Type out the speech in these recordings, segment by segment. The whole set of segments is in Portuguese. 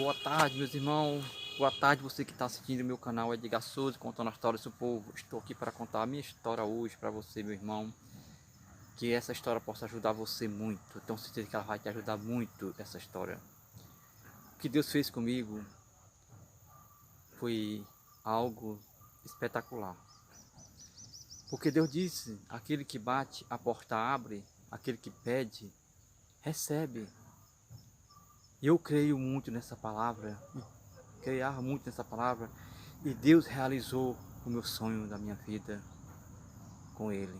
Boa tarde, meus irmãos. Boa tarde, você que está assistindo o meu canal Edgar Souza, contando a história do seu povo. Estou aqui para contar a minha história hoje para você, meu irmão. Que essa história possa ajudar você muito. Tenho certeza que ela vai te ajudar muito, essa história. O que Deus fez comigo foi algo espetacular. Porque Deus disse, aquele que bate, a porta abre. Aquele que pede, recebe. E eu creio muito nessa palavra. Criava muito nessa palavra, e Deus realizou o meu sonho da minha vida com Ele.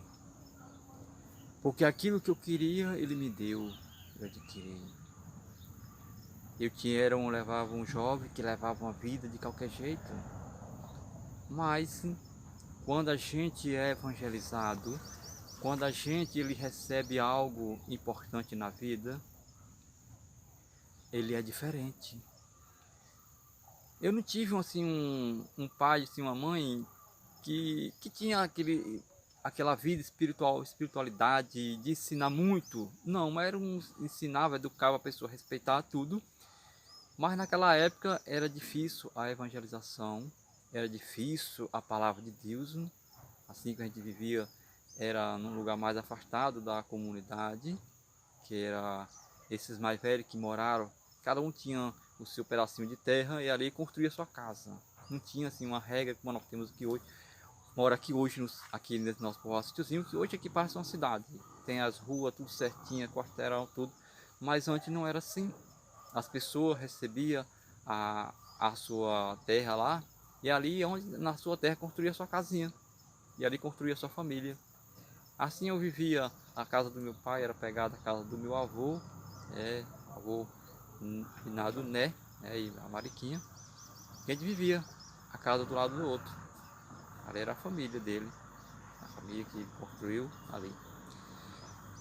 Porque aquilo que eu queria, Ele me deu, eu adquiri. Levava um jovem que levava uma vida de qualquer jeito, mas quando a gente é evangelizado, quando a gente ele recebe algo importante na vida, ele é diferente. Eu não tive assim um pai, assim, uma mãe que tinha aquela vida espiritual, espiritualidade, de ensinar muito. Não, mas ensinava, educava a pessoa a respeitar tudo. Mas naquela época era difícil a evangelização, era difícil a palavra de Deus. Assim que a gente vivia, era num lugar mais afastado da comunidade, que era esses mais velhos que moraram, cada um tinha o seu pedacinho de terra e ali construía sua casa. Não tinha assim uma regra como nós temos aqui hoje. Mora aqui hoje, aqui nesse nosso povoado sítiozinho, que hoje aqui parece uma cidade. Tem as ruas, tudo certinho, quarteirão, tudo. Mas antes não era assim. As pessoas recebiam a sua terra lá, e ali onde na sua terra construía sua casinha. E ali construía sua família. Assim eu vivia. A casa do meu pai era pegada à casa do meu avô, avô finado Né, e a Mariquinha. E a gente vivia a casa do lado do outro. Ali era a família dele, a família que construiu ali.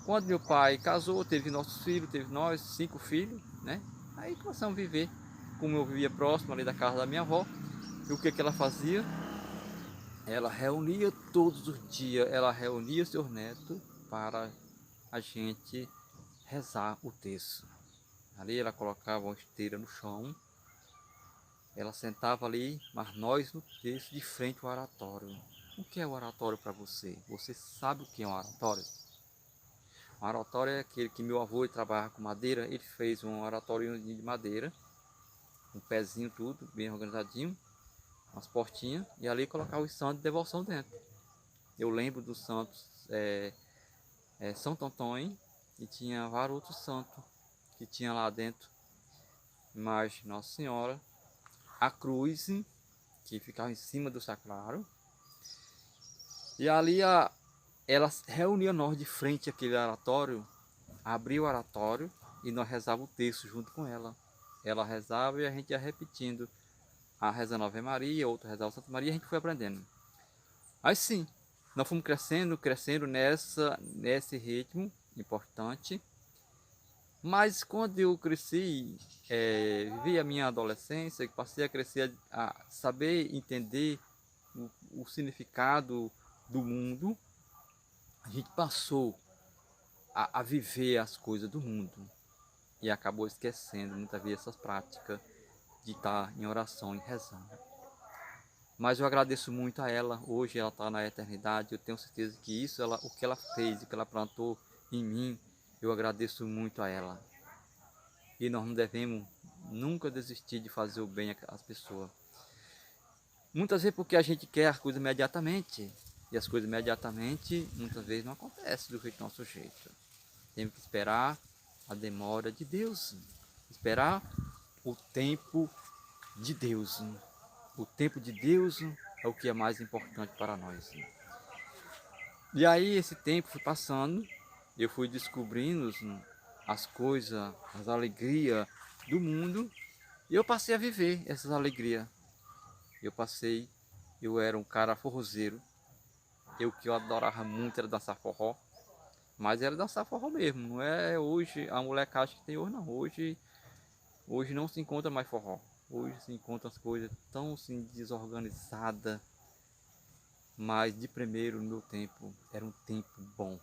Quando meu pai casou, teve nossos filhos, teve nós, 5 filhos, né? Aí começamos a viver. Como eu vivia próximo ali da casa da minha avó, e o que que ela fazia? Ela reunia todos os dias, ela reunia seus netos para a gente rezar o terço. Ali ela colocava uma esteira no chão, ela sentava ali, mas nós no terço de frente ao oratório. O que é o oratório para você? Você sabe o que é um oratório? Um oratório é aquele que meu avô trabalhava com madeira, ele fez um oratório de madeira, um pezinho tudo, bem organizadinho, umas portinhas, e ali colocava os santos de devoção dentro. Eu lembro dos santos São Antônio, e tinha vários outros santos que tinha lá dentro, mas Nossa Senhora, a cruz que ficava em cima do sacrário, e ali ela reunia nós de frente àquele oratório, abria o oratório e nós rezava o texto junto com ela. Ela rezava e a gente ia repetindo, a rezando a Ave Maria, outra rezava Santa Maria, e a gente foi aprendendo. Aí sim, nós fomos crescendo nesse ritmo importante. Mas quando eu cresci, vivi a minha adolescência, passei a crescer, a saber entender o significado do mundo, a gente passou a viver as coisas do mundo e acabou esquecendo muitas vezes essas práticas de estar em oração e rezando. Mas eu agradeço muito a ela, hoje ela está na eternidade, eu tenho certeza que isso, o que ela fez, o que ela plantou em mim, eu agradeço muito a ela. E nós não devemos nunca desistir de fazer o bem às pessoas. Muitas vezes porque a gente quer as coisas imediatamente, e as coisas imediatamente muitas vezes não acontecem do jeito nosso jeito. Temos que esperar a demora de Deus, esperar o tempo de Deus. O tempo de Deus é o que é mais importante para nós. E aí esse tempo foi passando, eu fui descobrindo as coisas, as alegrias do mundo, e eu passei a viver essas alegrias. Eu era um cara forrozeiro, que eu adorava muito era dançar forró, mas era dançar forró mesmo, não é hoje a molecagem que tem hoje não. Hoje não se encontra mais forró. Hoje se encontra as coisas tão assim desorganizadas, mas de primeiro no meu tempo era um tempo bom,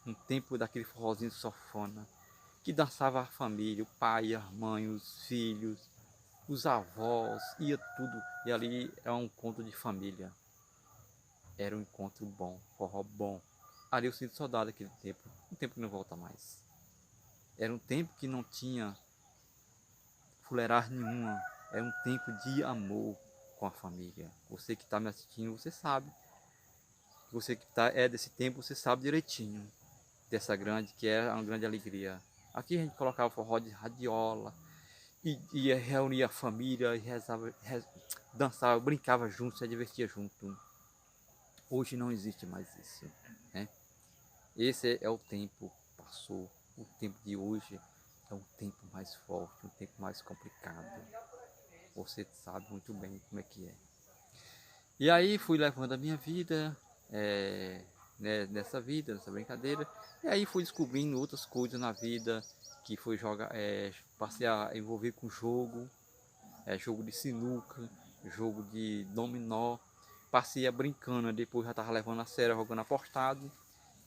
um tempo daquele forrozinho sofona, que dançava a família, o pai, a mãe, os filhos, os avós, ia tudo. E ali era um encontro de família. Era um encontro bom, forró bom. Ali eu sinto saudade daquele tempo, um tempo que não volta mais. Era um tempo que não tinha fuleiragem nenhuma. Era um tempo de amor com a família. Você que está me assistindo, você sabe. Você que é desse tempo, você sabe direitinho dessa grande, que é uma grande alegria. Aqui a gente colocava forró de radiola, e reunia a família, e dançava, brincava junto, se divertia junto. Hoje não existe mais isso, né? Esse é o tempo que passou. O tempo de hoje é um tempo mais forte, um tempo mais complicado. Você sabe muito bem como é que é. E aí fui levando a minha vida, nessa vida, nessa brincadeira. E aí fui descobrindo outras coisas na vida, que foi jogar, passei a envolver com jogo, jogo de sinuca, jogo de dominó. Passei a brincando, depois já estava levando a sério, jogando apostado.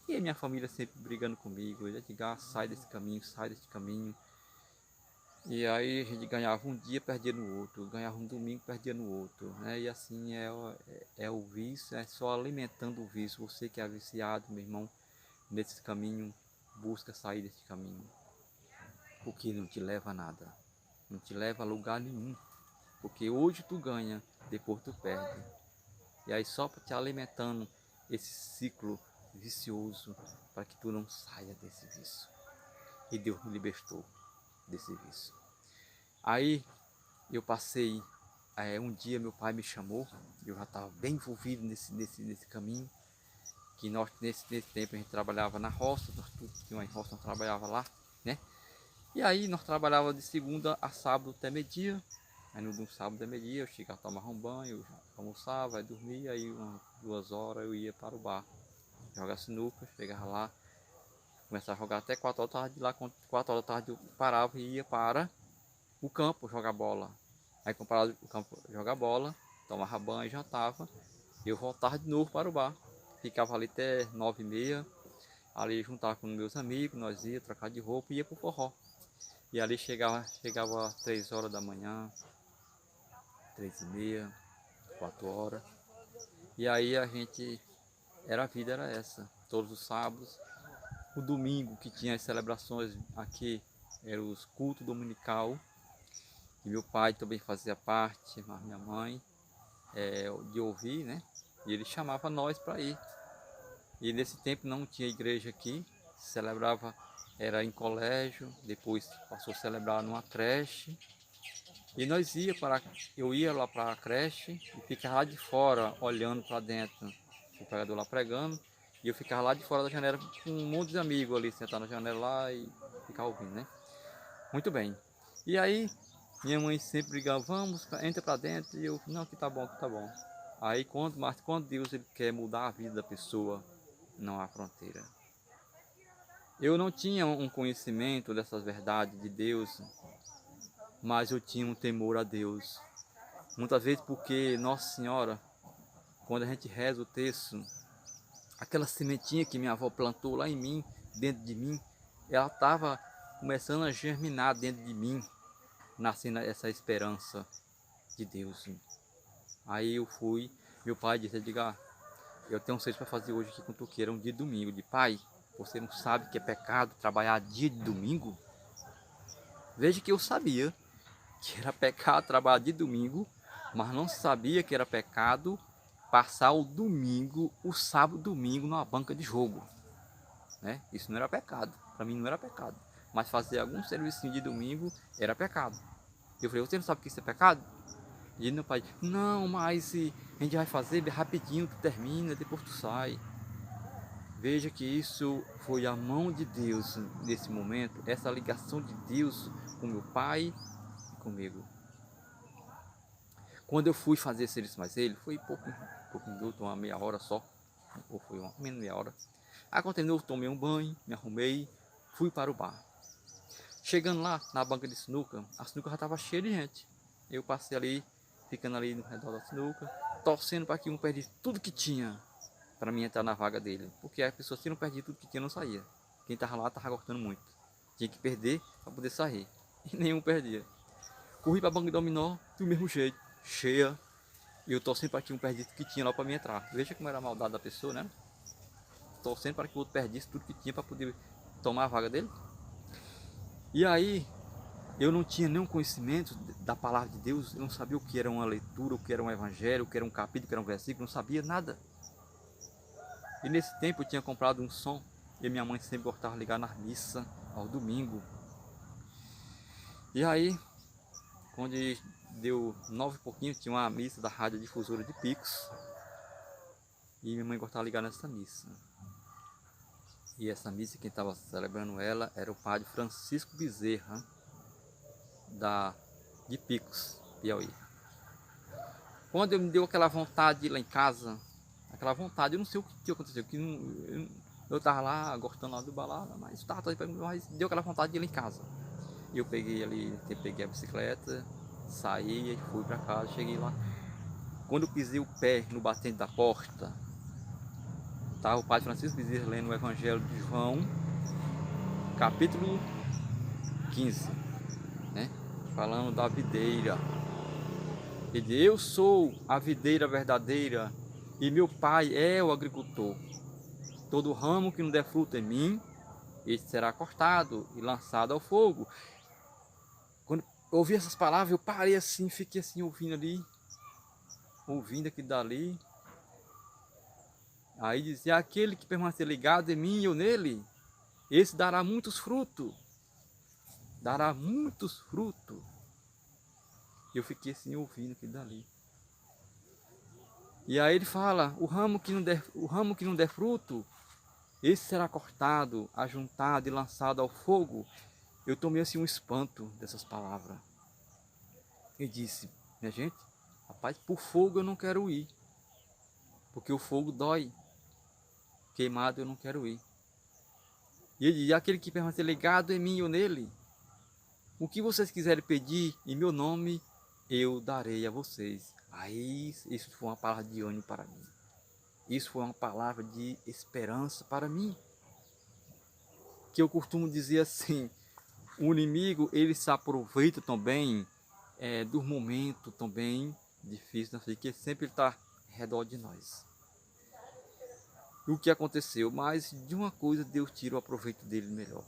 E a minha família sempre brigando comigo, Edgar, sai desse caminho, sai desse caminho. E aí a gente ganhava um dia, perdia no outro, ganhava um domingo, perdia no outro, né? E assim é o vício, é só alimentando o vício. Você que é viciado, meu irmão, nesse caminho, busca sair desse caminho. Porque não te leva a nada, não te leva a lugar nenhum. Porque hoje tu ganha, depois tu perde. E aí só para te alimentando esse ciclo vicioso, para que tu não saia desse vício. E Deus me libertou desse vício. Aí eu passei, um dia meu pai me chamou, eu já estava bem envolvido nesse caminho, que nós nesse tempo a gente trabalhava na roça, nós tudo tinha uma roça, nós trabalhava lá, né? E aí nós trabalhava de segunda a sábado até meio-dia. Aí no sábado até meio-dia eu chegava, tomava um banho, eu almoçava, aí dormia, aí umas 2 horas eu ia para o bar, jogar sinuca, chegava lá, começava a jogar até 4 horas da tarde, lá 4 horas da tarde eu parava e ia para o campo jogar bola. Aí comparado o campo jogar bola, tomava banho, jantava, eu voltava de novo para o bar. Ficava ali até 9h30, ali juntava com meus amigos, nós ia trocar de roupa e ia pro forró. E ali chegava 3 horas da manhã, 3h30, 4 horas. E aí a vida era essa, todos os sábados. O domingo que tinha as celebrações aqui, eram os cultos dominical, que meu pai também fazia parte, mas minha mãe, de ouvir, né? E ele chamava nós para ir. E nesse tempo não tinha igreja aqui, celebrava, era em colégio, depois passou a celebrar numa creche. E eu ia lá para a creche e ficava lá de fora, olhando para dentro, o pregador lá pregando, e eu ficava lá de fora da janela com um monte de amigos ali, sentado na janela lá e ficava ouvindo, né? Muito bem. E aí, minha mãe sempre brigava, vamos, entra para dentro, e eu, não, que tá bom, que tá bom. Aí, mas quando Deus ele quer mudar a vida da pessoa, não há fronteira. Eu não tinha um conhecimento dessas verdades de Deus, mas eu tinha um temor a Deus. Muitas vezes porque Nossa Senhora, quando a gente reza o texto, aquela sementinha que minha avó plantou lá em mim, dentro de mim, ela estava começando a germinar dentro de mim, nascendo essa esperança de Deus. Aí eu fui, meu pai disse, Edgar, eu tenho um serviço para fazer hoje aqui com tu, que era um dia de domingo. De pai, você não sabe que é pecado trabalhar dia de domingo? Veja que eu sabia que era pecado trabalhar de domingo, mas não sabia que era pecado passar o domingo, o sábado domingo numa banca de jogo, né? Isso não era pecado, para mim não era pecado, mas fazer algum serviço de domingo era pecado. Eu falei, você não sabe que isso é pecado? E meu pai, não, mas a gente vai fazer rapidinho, tu termina, depois tu sai. Veja que isso foi a mão de Deus nesse momento, essa ligação de Deus com meu pai e comigo. Quando eu fui fazer esse serviço mais ele, foi pouco minuto, uma meia hora só, ou foi menos meia hora. Aí quando terminou, tomei um banho, me arrumei, fui para o bar. Chegando lá, na banca de sinuca, a sinuca já estava cheia de gente. Eu passei ali, ficando ali no redor da sinuca, torcendo para que um perdesse tudo que tinha, para mim entrar na vaga dele. Porque a pessoa, se não perdia tudo que tinha, não saía. Quem estava lá estava gostando muito. Tinha que perder para poder sair. E nenhum perdia. Corri para banco de dominó, do mesmo jeito, cheia. E eu torcendo para que um perdisse que tinha lá para mim entrar. Veja como era a maldade da pessoa, né? Torcendo para que o outro perdisse tudo que tinha para poder tomar a vaga dele. E aí, eu não tinha nenhum conhecimento da palavra de Deus, eu não sabia o que era uma leitura, o que era um evangelho, o que era um capítulo, o que era um versículo, não sabia nada. E nesse tempo eu tinha comprado um som, e minha mãe sempre gostava de ligar na missa, ao domingo. E aí, quando deu 9 e pouquinho, tinha uma missa da Rádio Difusora de Picos, e minha mãe gostava de ligar nessa missa. E essa missa, quem estava celebrando ela, era o padre Francisco Bezerra, de Picos, Piauí. Quando me deu aquela vontade de ir lá em casa, aquela vontade, eu não sei o que aconteceu, que eu estava lá gostando lá do balada, mas deu aquela vontade de ir lá em casa. E eu peguei ali, peguei a bicicleta, saí, fui para casa, cheguei lá. Quando eu pisei o pé no batente da porta, estava o padre Francisco Bezerra lendo o Evangelho de João, capítulo 15, né? Falando da videira. Ele diz, eu sou a videira verdadeira e meu pai é o agricultor. Todo ramo que não der fruto em mim, este será cortado e lançado ao fogo. Quando eu ouvi essas palavras, eu parei assim, fiquei assim ouvindo ali, ouvindo aquilo dali. Aí dizia, aquele que permanecer ligado em mim e eu nele, esse dará muitos frutos. Dará muitos frutos. E eu fiquei assim ouvindo aquilo dali. E aí ele fala, o ramo que não der fruto, esse será cortado, ajuntado e lançado ao fogo. Eu tomei assim um espanto dessas palavras. E disse, minha gente, rapaz, por fogo eu não quero ir. Porque o fogo dói. Queimado eu não quero ir. E ele diz, aquele que permanecer ligado em mim ou nele, o que vocês quiserem pedir em meu nome, eu darei a vocês. Aí isso foi uma palavra de ânimo para mim. Isso foi uma palavra de esperança para mim. Que eu costumo dizer assim, o inimigo ele se aproveita também do momento também difícil, que sempre está ao redor de nós. E o que aconteceu? Mas de uma coisa Deus tira o aproveito dele melhor.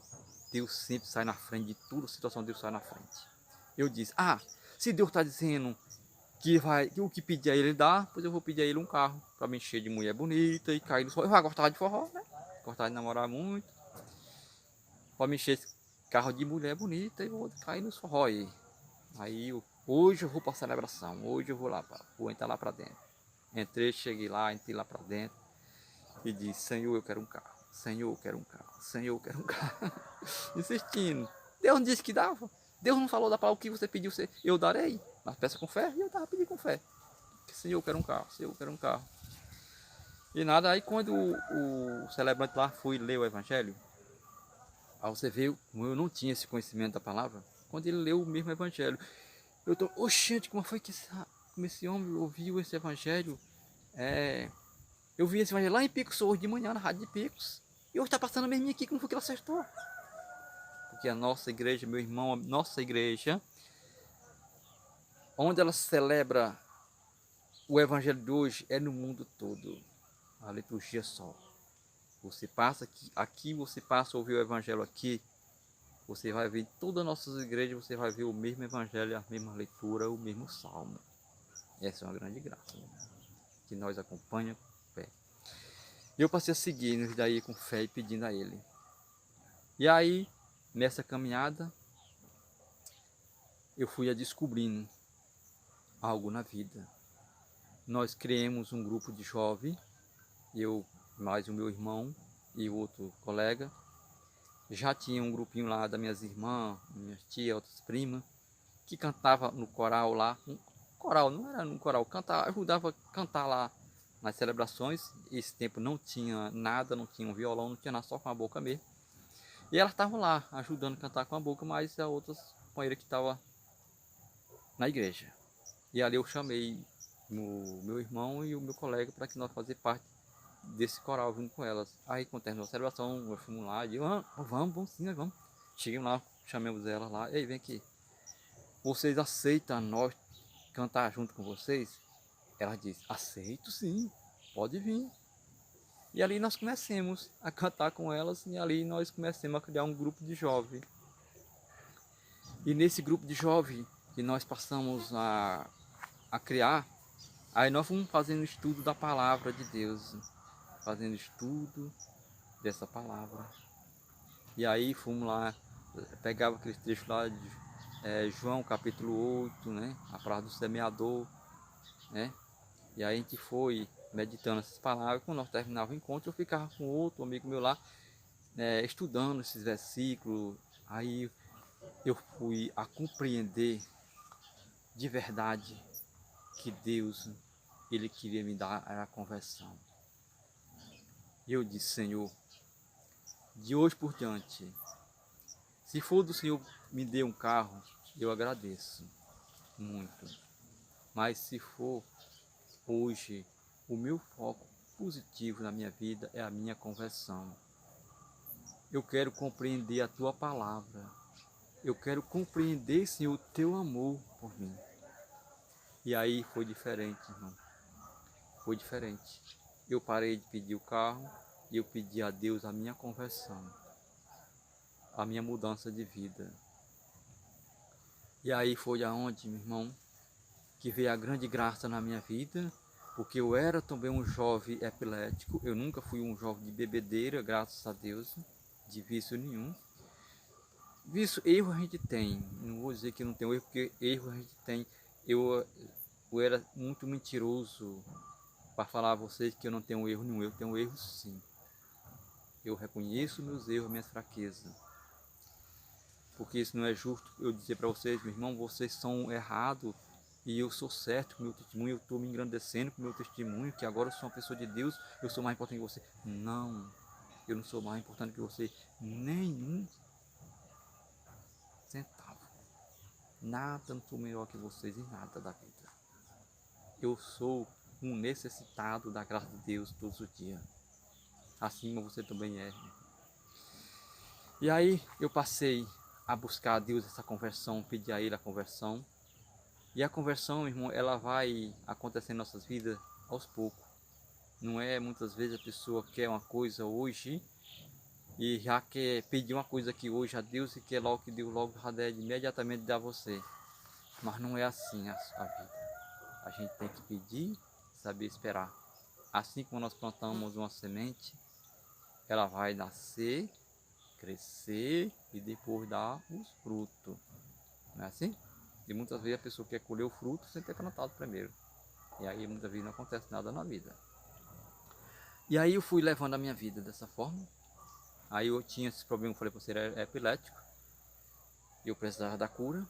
Deus sempre sai na frente de toda situação, Deus sai na frente. Eu disse, se Deus está dizendo que o que pedir a ele dá, pois eu vou pedir a ele um carro para me encher de mulher bonita e cair no forró. Eu já gostava de forró, né? Gostava de namorar muito. Para me encher esse carro de mulher bonita e vou cair no forró aí. Aí hoje eu vou para a celebração, hoje eu vou entrar lá para dentro. Entrei, cheguei lá, entrei lá para dentro e disse, Senhor, eu quero um carro. Senhor, eu quero um carro. Senhor, eu quero um carro. Insistindo. Deus não disse que dava. Deus não falou da palavra, o que você pediu, eu darei. Mas peça com fé, e eu estava pedindo com fé. Senhor, eu quero um carro. Senhor, eu quero um carro. E nada, aí quando o celebrante lá foi ler o evangelho, aí você vê como eu não tinha esse conhecimento da palavra, quando ele leu o mesmo evangelho, eu tô, oxente, como foi que como esse homem ouviu esse evangelho? Eu vi esse evangelho lá em Picos hoje de manhã, na rádio de Picos, e hoje está passando mesmo aqui, como foi que ele acertou? Porque a nossa igreja, meu irmão, a nossa igreja, onde ela celebra o evangelho de hoje, é no mundo todo, a liturgia só. Você passa aqui você passa a ouvir o evangelho aqui, você vai ver em todas as nossas igrejas, você vai ver o mesmo evangelho, a mesma leitura, o mesmo salmo. Essa é uma grande graça, né? Que nós acompanhamos com fé. E eu passei a seguir daí com fé e pedindo a ele. E aí, nessa caminhada, eu fui a descobrindo algo na vida. Nós criamos um grupo de jovens, eu mais o meu irmão e o outro colega. Já tinha um grupinho lá das minhas irmãs, minhas tias, outras primas, que cantava no coral lá. Coral, não era no coral, ajudava a cantar lá nas celebrações. Esse tempo não tinha nada, não tinha um violão, não tinha nada, só com a boca mesmo. E elas estavam lá, ajudando a cantar com a boca, mas a outras companheiras que estavam na igreja. E ali eu chamei o meu irmão e o meu colega para que nós fazíamos parte desse coral junto com elas. Aí quando terminou a celebração, nós fomos lá e digo, vamos sim, nós vamos. Chegamos lá, chamamos elas lá, ei, vem aqui. vocês aceitam nós cantar junto com vocês? Ela disse, aceito sim, pode vir. E ali nós começamos a cantar com elas e ali nós começamos a criar um grupo de jovens. E nesse grupo de jovens que nós passamos a criar, aí nós fomos fazendo estudo da palavra de Deus, fazendo estudo dessa palavra. E aí fomos lá, pegava aqueles trechos lá de João capítulo 8, né? A palavra do semeador, né? E aí a gente foi meditando essas palavras. Quando nós terminávamos o encontro, eu ficava com outro amigo meu lá, estudando esses versículos. Aí eu fui a compreender de verdade que Deus, Ele queria me dar a conversão. E eu disse, Senhor, de hoje por diante, se for do Senhor me dê um carro, eu agradeço muito. Mas se for hoje, o meu foco positivo na minha vida é a minha conversão. Eu quero compreender a Tua palavra. Eu quero compreender, Senhor, o Teu amor por mim. E aí foi diferente, irmão. Foi diferente. Eu parei de pedir o carro e eu pedi a Deus a minha conversão. A minha mudança de vida. E aí foi aonde, meu irmão, que veio a grande graça na minha vida, porque eu era também um jovem epilético, eu nunca fui um jovem de bebedeira, graças a Deus, de vício nenhum. Vício, erro a gente tem, não vou dizer que não tem erro, porque erro a gente tem. Eu era muito mentiroso para falar a vocês que eu não tenho erro nenhum, eu tenho erro sim. Eu reconheço meus erros, minhas fraquezas. Porque isso não é justo eu dizer para vocês, meu irmão, vocês são errados e eu sou certo com o meu testemunho, eu estou me engrandecendo com o meu testemunho, que agora eu sou uma pessoa de Deus, eu sou mais importante que você. Não, eu não sou mais importante que você, nenhum centavo. Nada, não sou melhor que vocês em nada da vida. Eu sou um necessitado da graça de Deus todos os dias. Assim como você também é. E aí eu passei a buscar a Deus essa conversão, pedir a Ele a conversão. E a conversão, irmão, ela vai acontecer em nossas vidas aos poucos. Não é muitas vezes a pessoa quer uma coisa hoje e já quer pedir uma coisa aqui hoje a Deus e quer logo que Deus logo já deve imediatamente dar a você. Mas não é assim a vida. A gente tem que pedir, saber esperar. Assim como nós plantamos uma semente, ela vai nascer, crescer e depois dar os frutos. Não é assim? E muitas vezes a pessoa quer colher o fruto sem ter plantado primeiro. E aí muitas vezes não acontece nada na vida. E aí eu fui levando a minha vida dessa forma. Aí eu tinha esse problema, eu falei para você, era epilético. Eu precisava da cura.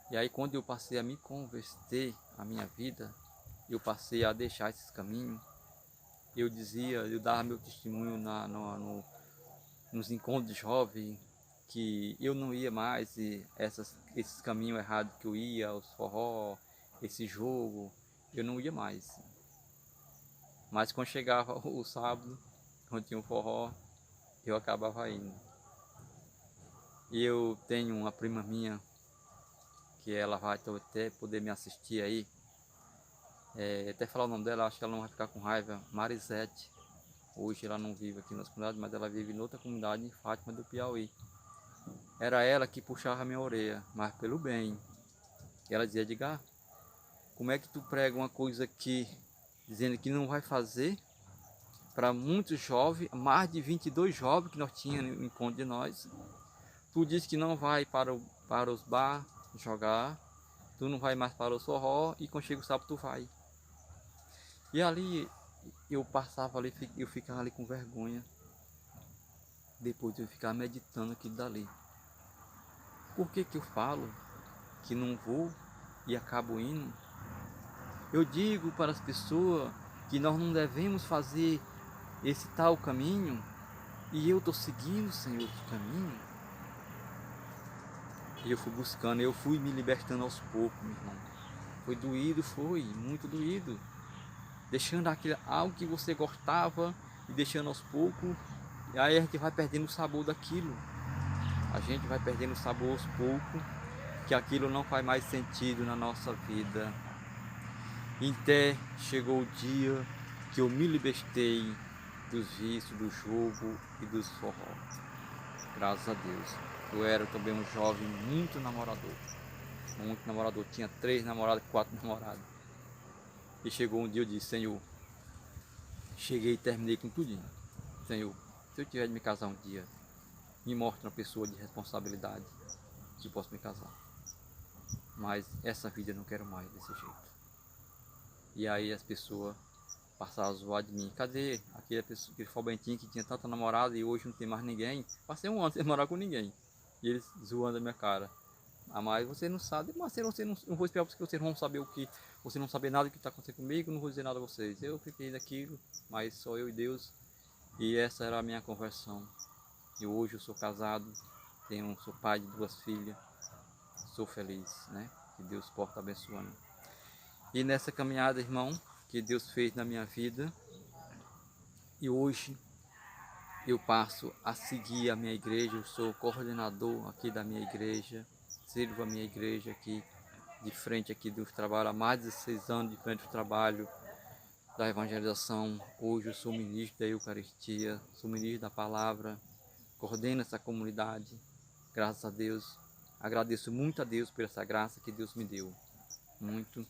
E aí quando eu passei a me converter a minha vida, eu passei a deixar esses caminhos. Eu dizia, eu dava meu testemunho nos encontros de jovens, que eu não ia mais e esses caminhos errados que eu ia, os forró, esse jogo, eu não ia mais. Mas quando chegava o sábado, quando tinha o forró, eu acabava indo. E eu tenho uma prima minha, que ela vai até poder me assistir aí, até falar o nome dela, acho que ela não vai ficar com raiva, Marisete. Hoje ela não vive aqui na nossa comunidade, mas ela vive em outra comunidade, em Fátima do Piauí. Era ela que puxava a minha orelha, mas pelo bem. E ela dizia, Edgar, como é que tu prega uma coisa aqui, dizendo que não vai fazer, para muitos jovens, mais de 22 jovens que nós tínhamos no encontro de nós. Tu diz que não vai para os bar jogar, tu não vai mais para o forró e quando chega o sábado tu vai. E ali eu passava ali, eu ficava ali com vergonha. Depois eu ficava meditando aquilo dali. Por que que eu falo que não vou e acabo indo? Eu digo para as pessoas que nós não devemos fazer esse tal caminho e eu estou seguindo, Senhor, esse caminho. E eu fui buscando, eu fui me libertando aos poucos, meu irmão. Foi doído, foi, muito doído. Deixando algo que você gostava e deixando aos poucos. E aí a gente vai perdendo o sabor daquilo. A gente vai perdendo o sabor aos poucos. que aquilo não faz mais sentido na nossa vida. E até chegou o dia que eu me libertei dos vícios, do jogo e dos forró. Graças a Deus. Eu era também um jovem muito namorador. Muito namorador. Tinha 3 namoradas, 4 namoradas. E chegou um dia eu disse, Senhor, cheguei e terminei com tudinho. Senhor, se eu tiver de me casar um dia, me mostre uma pessoa de responsabilidade que eu possa me casar. Mas essa vida eu não quero mais desse jeito. E aí as pessoas passaram a zoar de mim. Cadê aquele fobentinho que tinha tanta namorada e hoje não tem mais ninguém? Passei um ano sem morar com ninguém. E eles zoando a minha cara. Ah, mas você não sabe, mas você não vou esperar porque vocês não vão saber o que, você não saber nada do que está acontecendo comigo, não vou dizer nada a vocês. Eu fiquei daquilo, mas só eu e Deus. E essa era a minha conversão. E hoje eu sou casado, sou pai de 2 filhas, sou feliz, né? Que Deus possa abençoando. E nessa caminhada, irmão, que Deus fez na minha vida, e hoje eu passo a seguir a minha igreja, eu sou coordenador aqui da minha igreja, sirvo a minha igreja aqui, de frente aqui do trabalho, há mais de 16 anos de frente do trabalho da evangelização. Hoje eu sou ministro da Eucaristia, sou ministro da palavra, coordeno essa comunidade, graças a Deus. Agradeço muito a Deus por essa graça que Deus me deu, muito.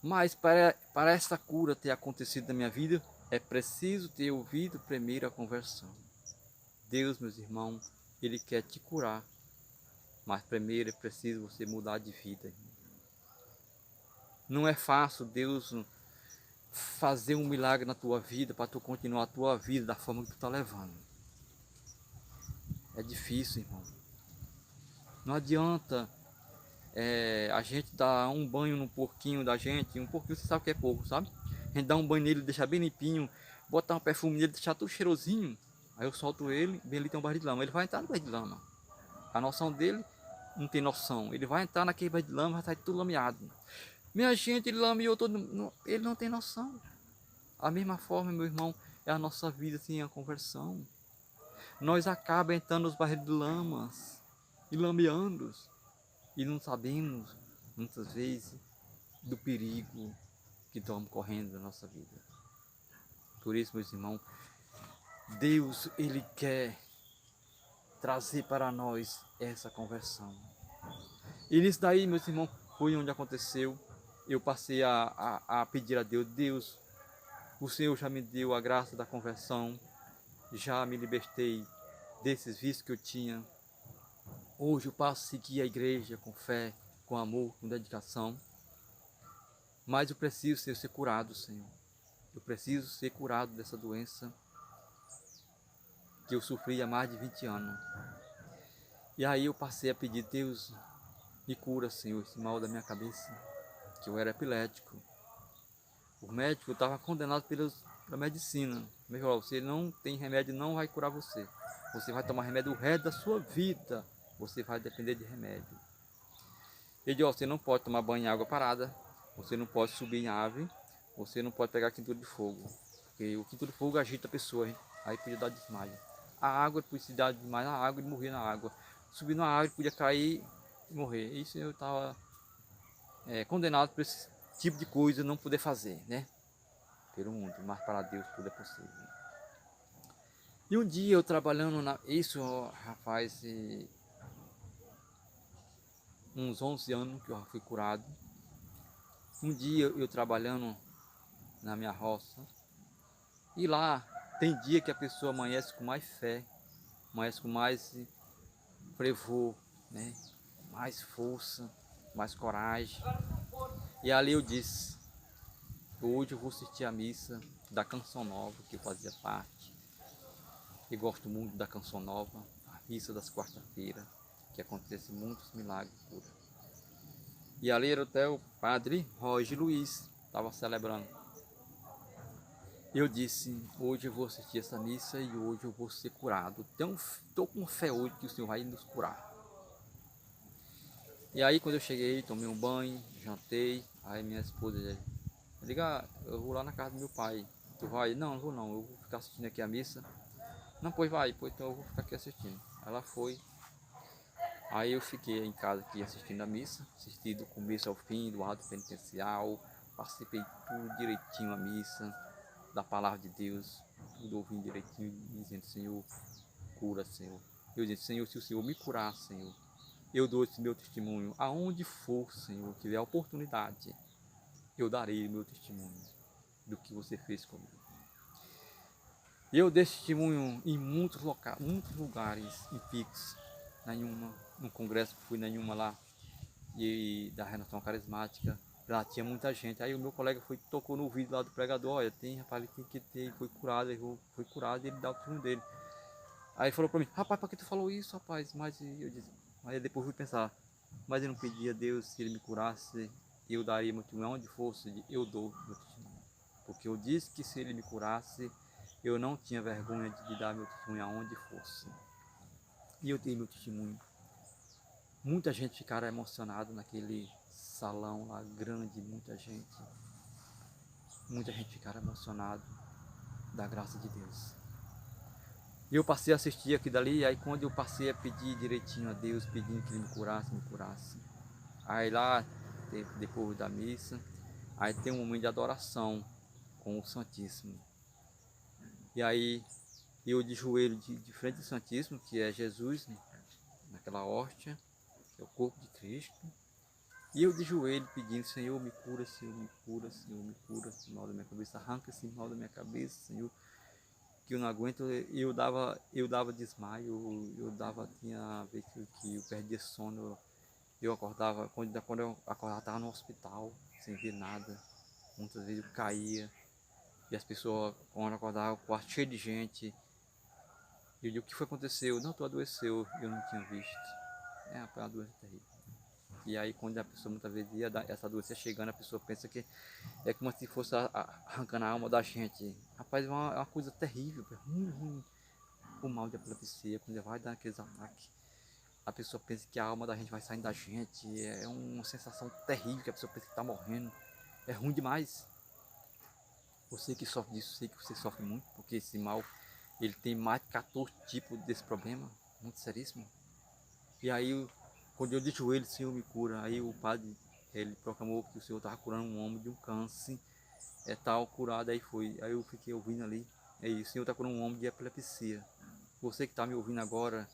Mas para essa cura ter acontecido na minha vida, é preciso ter ouvido primeiro a conversão. Deus, meus irmãos, Ele quer te curar, mas primeiro é preciso você mudar de vida. Não é fácil Deus fazer um milagre na tua vida para tu continuar a tua vida da forma que tu está levando. É difícil, irmão. Não adianta a gente dar um banho no porquinho da gente, um porquinho você sabe que é porco, sabe? A gente dá um banho nele, deixar bem limpinho, botar um perfume nele, deixar tudo cheirosinho. Aí eu solto ele, bem ali tem um barril de lama, ele vai entrar no barril de lama. A noção dele não tem noção, ele vai entrar naquele barril de lama, vai sair tudo lameado. Minha gente, ele lameou todo, ele não tem noção. A mesma forma, meu irmão, é a nossa vida sem a conversão. Nós acabamos entrando nos barris de lamas e lameando e não sabemos, muitas vezes, do perigo que estamos correndo na nossa vida. Por isso, meus irmãos, Deus, Ele quer trazer para nós essa conversão. E nisso daí, meus irmãos, foi onde aconteceu. Eu passei a pedir a Deus, Deus, o Senhor já me deu a graça da conversão, já me libertei desses vícios que eu tinha. Hoje eu passo a seguir a igreja com fé, com amor, com dedicação. Mas eu preciso ser curado, Senhor. Eu preciso ser curado dessa doença que eu sofri há mais de 20 anos. E aí eu passei a pedir, Deus, me cura, Senhor, esse mal da minha cabeça, que eu era epilético. O médico estava condenado pela medicina. Ele falou, você não tem remédio, não vai curar você. Você vai tomar remédio o resto da sua vida. Você vai depender de remédio. Ele disse, você não pode tomar banho em água parada. Você não pode subir em árvore. Você não pode pegar quintura de fogo. Porque o quintura de fogo agita a pessoa, hein? Aí podia dar desmaio. A água podia se dar desmaio na água e morrer na água. Subir na água podia cair e morrer. Isso eu estava condenado por esse tipo de coisa não poder fazer, né? Pelo mundo, mas para Deus tudo é possível. E um dia eu trabalhando isso, rapaz, uns 11 anos que eu fui curado. Um dia eu trabalhando na minha roça, e lá tem dia que a pessoa amanhece com mais fé, amanhece com mais fervor, né? Mais força, mais coragem. E ali eu disse, hoje eu vou assistir a missa da Canção Nova, que eu fazia parte. Eu gosto muito da Canção Nova, a missa das quarta-feiras, que acontece muitos milagres. E ali era até o padre Roger Luiz, estava celebrando. Eu disse, hoje eu vou assistir essa missa e hoje eu vou ser curado. Então, estou com fé hoje que o Senhor vai nos curar. E aí quando eu cheguei, tomei um banho, jantei, aí minha esposa disse, liga, eu vou lá na casa do meu pai. Tu vai? Não, não vou não, eu vou ficar assistindo aqui a missa. Não, pois vai, pois então eu vou ficar aqui assistindo. Ela foi. Aí eu fiquei em casa aqui assistindo a missa, assisti do começo ao fim, do ato penitencial, participei tudo direitinho a missa, da palavra de Deus, tudo ouvindo direitinho, dizendo, Senhor, cura, Senhor. Eu disse, Senhor, se o Senhor me curar, Senhor, eu dou esse meu testemunho, aonde for, Senhor, tiver a oportunidade, eu darei o meu testemunho do que você fez comigo. Eu dei testemunho em muitos locais, muitos lugares, em picos, no congresso fui nenhuma lá, e da Renovação Carismática, lá tinha muita gente. Aí o meu colega tocou no ouvido lá do pregador, olha, rapaz, ele tem que ter, foi curado, e ele dá o testemunho dele. Aí ele falou pra mim, rapaz, pra que tu falou isso, rapaz? Mas eu disse, aí depois fui pensar, mas eu não pedi a Deus se ele me curasse, eu daria meu testemunho onde fosse, eu dou meu testemunho. Porque eu disse que se ele me curasse, eu não tinha vergonha de dar meu testemunho aonde fosse. E eu dei meu testemunho. Muita gente ficaram emocionada naquele salão lá grande, muita gente ficaram emocionada da graça de Deus. E eu passei a assistir aquilo dali, aí quando eu passei a pedir direitinho a Deus, pedindo que ele me curasse. Aí lá, depois da missa, aí tem um momento de adoração com o Santíssimo. E aí eu de joelho de frente do Santíssimo, que é Jesus, né, naquela hóstia, que é o corpo de Cristo. E eu de joelho pedindo, Senhor, me cura, Senhor, me cura, Senhor, me cura, esse mal da minha cabeça, arranca esse mal da minha cabeça, Senhor, que eu não aguento. Eu dava desmaio, tinha vez que eu perdia sono, eu acordava, quando eu acordava, estava no hospital, sem ver nada, muitas vezes eu caía, e as pessoas, quando eu acordava, o quarto cheio de gente, eu digo, o que foi que aconteceu? Não, tu adoeceu, eu não tinha visto. Foi uma doença terrível. E aí quando a pessoa muitas vezes essa doença chegando, a pessoa pensa que é como se fosse arrancando a alma da gente. Rapaz, é uma coisa terrível, é ruim, ruim. O mal de epilepsia, quando vai dar aqueles ataques, a pessoa pensa que a alma da gente vai saindo da gente. É uma sensação terrível, que a pessoa pensa que está morrendo. É ruim demais. Você que sofre disso, sei que você sofre muito, porque esse mal, ele tem mais de 14 tipos desse problema, muito seríssimo. E aí, quando eu de joelho, o Senhor me cura. Aí o padre, ele proclamou que o Senhor estava curando um homem de um câncer, tal, curado. Aí foi. Aí eu fiquei ouvindo ali. Aí o Senhor está curando um homem de epilepsia. Você que está me ouvindo agora,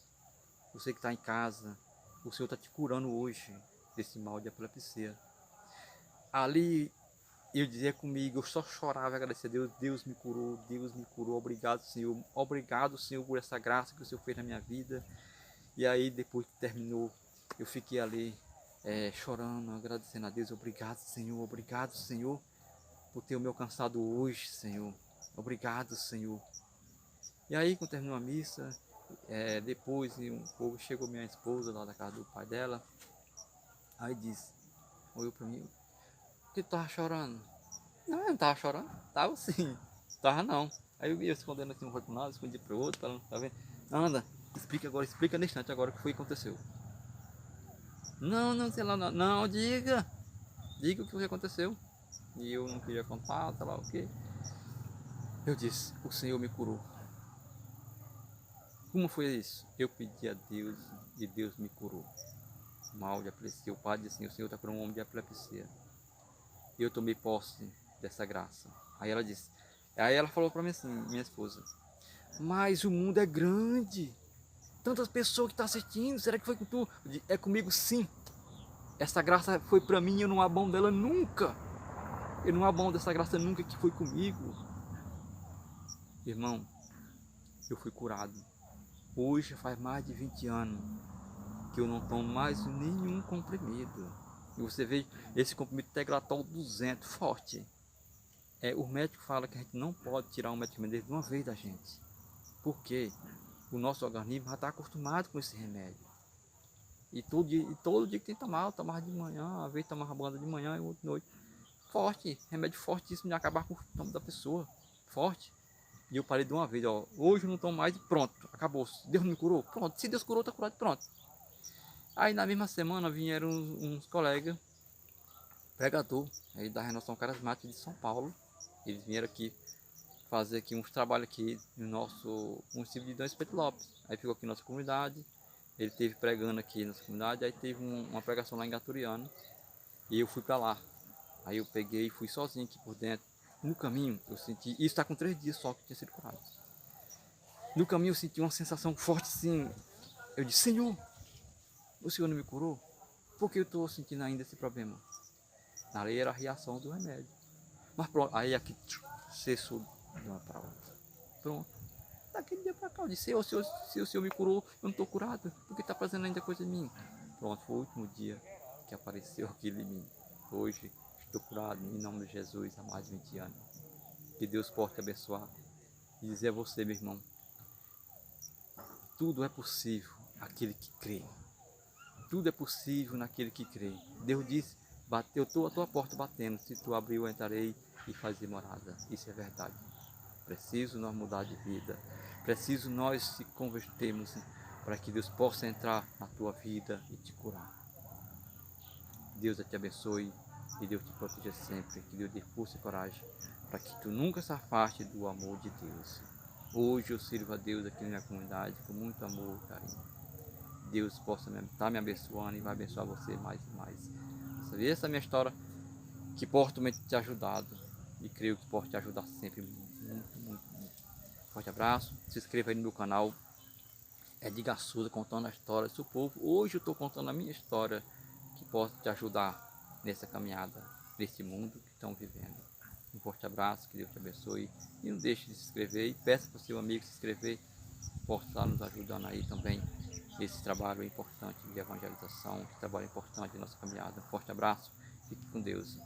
você que está em casa, o Senhor está te curando hoje desse mal de epilepsia. Ali eu dizia comigo, eu só chorava e agradecia a Deus. Deus me curou, obrigado, Senhor, por essa graça que o Senhor fez na minha vida. E aí depois que terminou, eu fiquei ali chorando, agradecendo a Deus. Obrigado, Senhor, por ter me alcançado hoje, Senhor. Obrigado, Senhor. E aí, quando terminou a missa, depois chegou minha esposa lá da casa do pai dela. Aí disse, olhou para mim, por que tu tava chorando? Não, eu não tava chorando. Tava sim. Tava não. Aí eu ia escondendo assim um rosto para um lado, escondi para o outro, ela não tá vendo. Anda, explica no instante agora o que foi que aconteceu. Não, sei lá, não, diga o que aconteceu. E eu não queria contar, sei lá o que. Eu disse, o Senhor me curou. Como foi isso? Eu pedi a Deus e Deus me curou. Mal de epilepsia. O padre disse assim, o Senhor está curando um homem de epilepsia. E eu tomei posse dessa graça. Aí ela falou para mim assim, minha esposa, mas o mundo é grande. Tantas pessoas que estão assistindo, será que foi com tu? É comigo sim. Essa graça foi para mim, eu não abro mão dela nunca. Eu não abro mão dessa graça nunca que foi comigo. Irmão, eu fui curado. Hoje faz mais de 20 anos que eu não tomo mais nenhum comprimido. E você vê esse comprimido Teglatol 200, forte. O médico fala que a gente não pode tirar um medicamento de uma vez da gente. Por quê? O nosso organismo já está acostumado com esse remédio. E todo dia que tem que tomar, eu tomava de manhã, às vezes tomava banda de manhã e outra noite. Forte, remédio fortíssimo de acabar com o estômago da pessoa. Forte. E eu parei de uma vez, ó. Hoje eu não tomo mais e pronto, acabou. Deus me curou? Pronto. Se Deus curou, tá curado, pronto. Aí na mesma semana vieram uns colegas, pregador, aí da Renovação Carismática de São Paulo. Eles vieram aqui fazer aqui uns trabalhos aqui no nosso município de D. Pedro Lopes. Aí ficou aqui nossa comunidade, ele teve pregando aqui nessa comunidade, aí teve uma pregação lá em Gaturiano, e eu fui para lá. Aí eu peguei e fui sozinho aqui por dentro. No caminho eu senti, isso está com 3 dias só que tinha sido curado. No caminho eu senti uma sensação forte assim, eu disse, Senhor, o Senhor não me curou? Por que eu estou sentindo ainda esse problema? Na lei era a reação do remédio. Mas pronto, aí aqui cessou de uma para outra. Pronto. Daquele dia para cá eu disse, se o Senhor me curou, eu não estou curado, porque está fazendo ainda coisa em mim. Pronto, foi o último dia que apareceu aquilo em mim. Hoje estou curado em nome de Jesus há mais de 20 anos. Que Deus possa te abençoar e dizer a você, meu irmão, tudo é possível naquele que crê. Tudo é possível naquele que crê. Deus disse, eu estou à tua porta batendo, se tu abrir eu entrarei e fazer morada. Isso é verdade. Preciso nós mudar de vida. Preciso nós se convertermos para que Deus possa entrar na tua vida e te curar. Deus te abençoe e Deus te proteja sempre. Que Deus dê força e coragem para que tu nunca se afaste do amor de Deus. Hoje eu sirvo a Deus aqui na minha comunidade com muito amor e carinho. Deus possa estar me abençoando e vai abençoar você mais e mais. Essa é a minha história que posso te ajudado e creio que posso te ajudar sempre muito, muito, muito. Forte abraço, se inscreva aí no meu canal. É Edgar Souza contando a história do seu povo. Hoje eu estou contando a minha história que posso te ajudar nessa caminhada, nesse mundo que estão vivendo. Um forte abraço, que Deus te abençoe. E não deixe de se inscrever e peça para o seu amigo se inscrever. Possa estar nos ajudando aí também. Esse trabalho é importante de evangelização, esse trabalho é importante de nossa caminhada. Um forte abraço, fique com Deus.